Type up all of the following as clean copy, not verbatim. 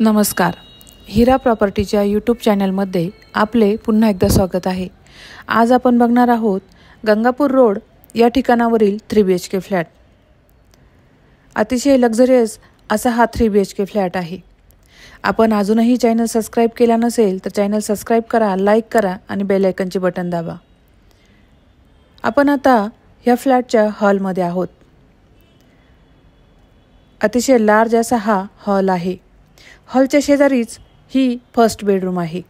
नमस्कार. हिरा प्रॉपर्टीच्या यूट्यूब चॅनलमध्ये आपले पुन्हा एकदा स्वागत आहे. आज आपण बघणार आहोत गंगापूर रोड या ठिकाणावरील 3 BHK फ्लॅट. अतिशय लक्झरियस असा हा 3 BHK फ्लॅट आहे. आपण अजूनही चॅनल सबस्क्राईब केला नसेल तर चॅनल सबस्क्राईब करा, लाईक करा आणि बेल आयकॉनचे बटन दाबा. आपण आता या फ्लॅटच्या हॉलमध्ये आहोत. अतिशय लार्ज असा हा हॉल आहे. हॉलच्या शेजारीच ही फर्स्ट बेडरूम आहे.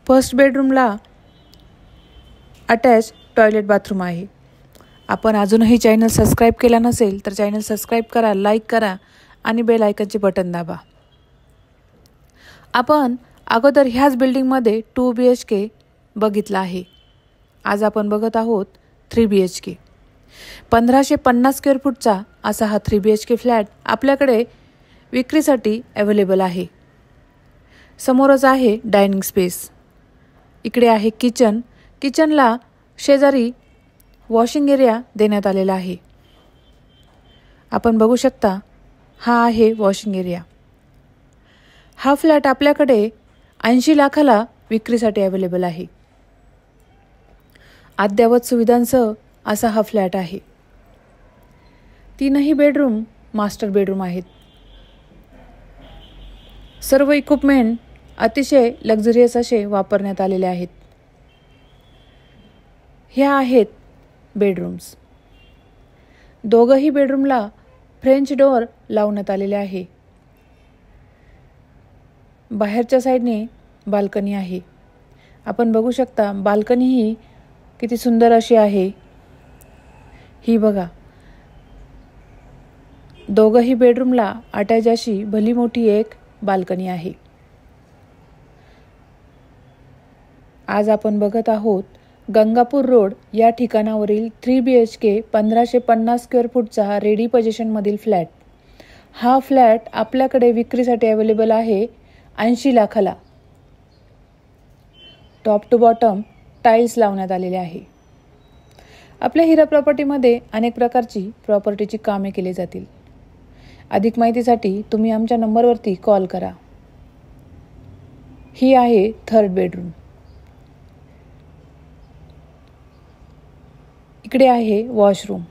फर्स्ट बेडरूमला अटॅच टॉयलेट बाथरूम आहे. आपण अजूनही चॅनल सबस्क्राईब केला नसेल तर चॅनल सबस्क्राईब करा, लाईक करा आणि बेल आयकॉनचे बटन दाबा. आपण अगोदर ह्याच बिल्डिंगमध्ये 2 BHK बघितला आहे. आज आपण बघत आहोत 3 BHK. 1550 स्क्वेअर फूटचा असा हा 3 BHK फ्लॅट आपल्याकडे विक्रीसाठी अवेलेबल आहे. समोरच आहे डायनिंग स्पेस. इकडे आहे किचन. किचनला शेजारी वॉशिंग एरिया देण्यात आलेला आहे. आपण बघू शकता हा आहे वॉशिंग एरिया. हा फ्लॅट आपल्याकडे 80 लाखाला विक्रीसाठी अवेलेबल आहे. अद्ययावत सुविधांसह असा हा फ्लॅट आहे. 3ही बेडरूम मास्टर बेडरूम आहेत. सर्व इक्विपमेंट अतिशय लक्झरियस असे वापरण्यात आलेले आहेत. ह्या आहेत बेडरूम्स. दोघंही बेडरूमला फ्रेंच डोअर लावण्यात आलेले आहे. बाहेरच्या साईडने बाल्कनी आहे. आपण बघू शकता बाल्कनी ही किती सुंदर अशी आहे. ही बघा. दोघंही बेडरूमला अटॅच अशी भली मोठी एक बाल्कनी आहे. आज आपण बघत आहोत गंगापूर रोड या ठिकाणावरील 3 BHK 1550 स्क्वेअर फूटचा रेडी पोझिशनमधील फ्लॅट. हा फ्लॅट आपल्याकडे विक्रीसाठी अवेलेबल आहे 80 लाखाला. टॉप टू बॉटम टाईल्स लावण्यात आलेले आहे. आपल्या हिरा प्रॉपर्टीमध्ये अनेक प्रकारची प्रॉपर्टीची कामे केली जातील. अधिक माहितीसाठी तुम्ही आमच्या नंबरवरती कॉल करा. ही आहे 3rd बेडरूम. इकडे आहे वॉशरूम.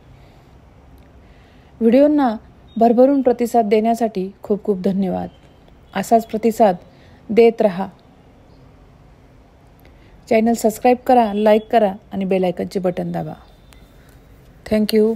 व्हिडिओंना भरभरून प्रतिसाद देण्यासाठी खूप खूप धन्यवाद. असाच प्रतिसाद देत रहा. चॅनल सबस्क्राईब करा, लाईक करा आणि बेल आयकॉनचे बटन दाबा. थँक्यू.